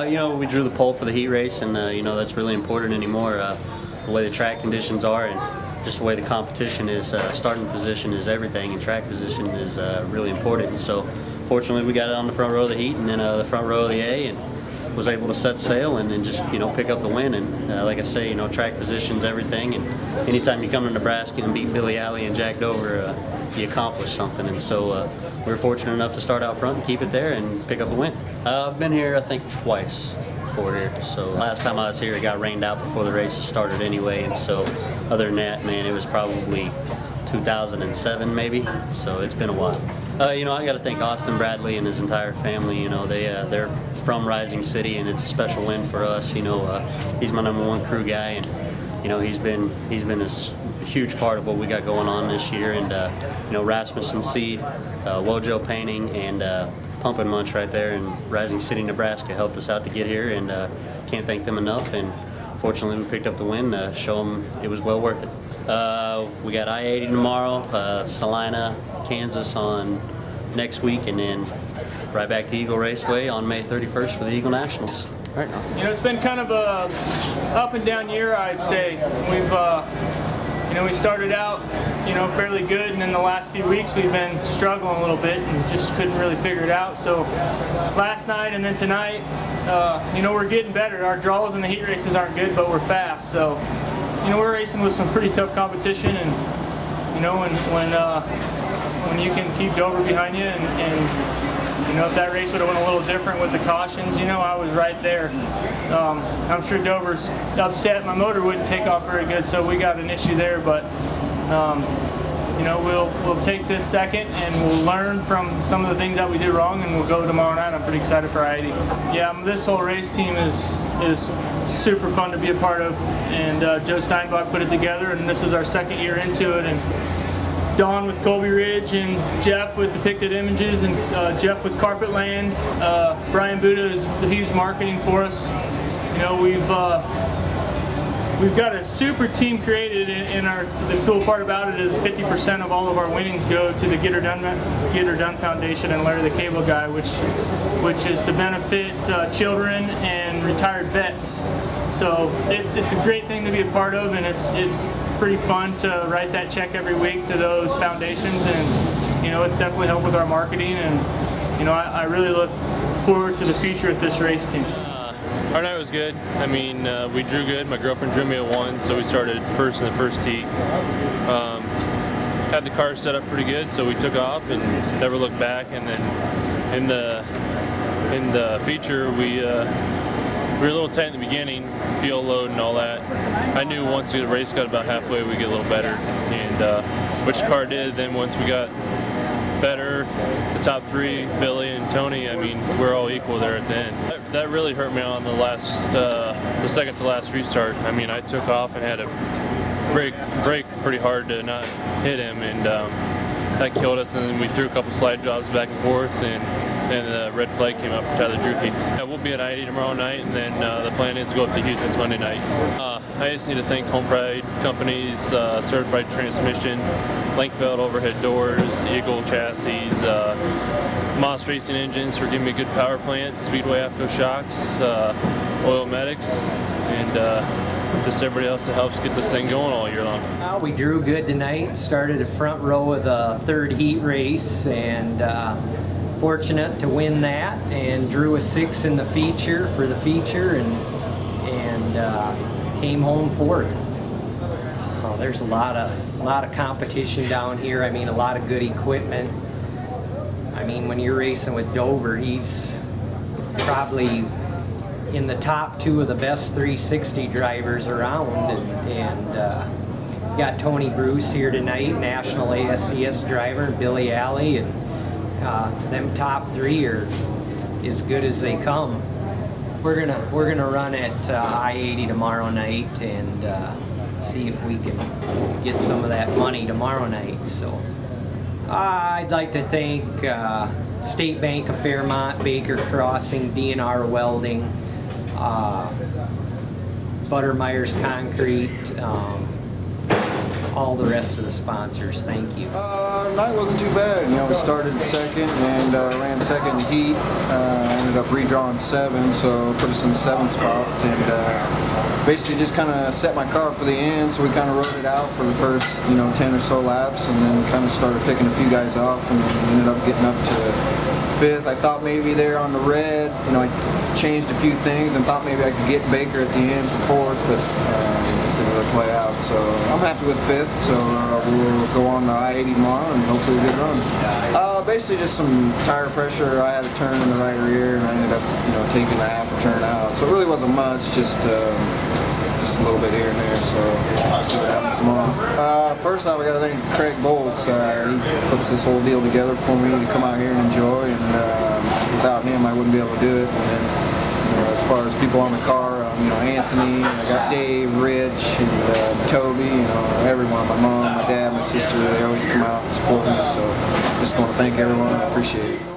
You know, we drew the pole for the heat race, and you know, that's really important anymore. The way the track conditions are, and just the way the competition is. Starting position is everything, and track position is really important. And so, fortunately, we got it on the front row of the heat, and then the front row of the A, and was able to set sail and then just, you know, pick up the win. And like I say, you know, track position's everything, and anytime you come to Nebraska and beat Billy Alley and Jack Dover, you accomplish something. And so we were fortunate enough to start out front and keep it there and pick up the win. I've been here, I think, twice before here. So last time I was here, it got rained out before the races started anyway, and so other than that, man, it was probably 2007 maybe, so it's been a while. You know, I got to thank Austin Bradley and his entire family. You know, they're from Rising City, and it's a special win for us. You know, he's my #1 crew guy, and you know, he's been a huge part of what we got going on this year. And you know, Rasmussen Seed, Wojo Painting, and Pump and Munch right there in Rising City, Nebraska helped us out to get here, and can't thank them enough. And fortunately, we picked up the win. Show them it was well worth it. We got I-80 tomorrow, Salina, Kansas on next week, and then right back to Eagle Raceway on May 31st for the Eagle Nationals. All right. You know, it's been kind of a up and down year, I'd say. We've, you know, we started out, you know, fairly good, and in the last few weeks we've been struggling a little bit and just couldn't really figure it out. So last night and then tonight, you know, we're getting better. Our draws in the heat races aren't good, but we're fast. So, you know, we're racing with some pretty tough competition, and you know, when you can keep Dover behind you, and you know, if that race would have went a little different with the cautions, you know, I was right there. I'm sure Dover's upset. My motor wouldn't take off very good, so we got an issue there. But you know, we'll take this second and we'll learn from some of the things that we did wrong, and we'll go tomorrow night. I'm pretty excited for I-80. Yeah, this whole race team is super fun to be a part of, and Joe Steinbach put it together, and this is our second year into it. And Don with Colby Ridge, and Jeff with Depicted Images, and Jeff with Carpetland. Brian Buda is huge marketing for us. You know, we've got a super team created, and the cool part about it is 50% of all of our winnings go to the Get Her Done Foundation and Larry the Cable Guy, which is to benefit children and retired vets. So it's a great thing to be a part of, and it's pretty fun to write that check every week to those foundations, and you know, it's definitely helped with our marketing, and you know, I really look forward to the future at this race team. Our night was good. I mean, we drew good. My girlfriend drew me a 1, so we started first in the first heat. Had the car set up pretty good, so we took off and never looked back. And then in the feature, we were a little tight in the beginning, fuel load and all that. I knew once the race got about halfway, we'd get a little better, and which the car did. Then once we got better, the top 3, Billy and Tony, I mean, we're all equal there at the end. That really hurt me on the second to last restart. I mean, I took off and had to brake pretty hard to not hit him, and that killed us. And then we threw a couple slide jobs back and forth, and the red flag came out for Tyler Drucke. Yeah, we'll be at I-80 tomorrow night, and then the plan is to go up to Houston Monday night. I just need to thank Home Pride Companies, Certified Transmission, Lankfeld Overhead Doors, Eagle Chassis, Moss Racing Engines for giving me a good power plant, Speedway After Shocks, Oil Medics, and just everybody else that helps get this thing going all year long. We drew good tonight, started the front row of the third heat race, and fortunate to win that, and drew a 6 in the feature for the feature, and came home 4th. Oh, there's a lot of competition down here. I mean, a lot of good equipment. I mean, when you're racing with Dover, he's probably in the top 2 of the best 360 drivers around, and got Tony Bruce here tonight, national ASCS driver, and Billy Alley, and them top 3 are as good as they come. We're gonna run at I-80 tomorrow night, and see if we can get some of that money tomorrow night. So I'd like to thank State Bank of Fairmont, Baker Crossing, DNR Welding, Buttermeyer's Concrete, all the rest of the sponsors. Thank you. Night wasn't too bad. You know, we started second and ran second in the heat. Ended up redrawing 7, so put us in the 7th spot. And basically just kind of set my car for the end, so we kind of rode it out for the first, 10 or so laps, and then kind of started picking a few guys off, and then ended up getting up to 5th. I thought maybe there on the red, I changed a few things and thought maybe I could get Baker at the end for 4th, but it just didn't really play out. So I'm happy with 5th, so we'll go on to I-80 tomorrow and hopefully a good run. Basically just some tire pressure. I had a turn in the right rear and I ended up, taking a half a turn out. So it really wasn't much, just a little bit here and there, so I'll see what happens tomorrow. First off, I got to thank Craig Bolts. He puts this whole deal together for me to come out here and enjoy, and without him I wouldn't be able to do it. And then, as far as people on the car, Anthony, I got Dave, Rich, and Toby, everyone, my mom, my dad, my sister, they always come out and support me, so just want to thank everyone. I appreciate it.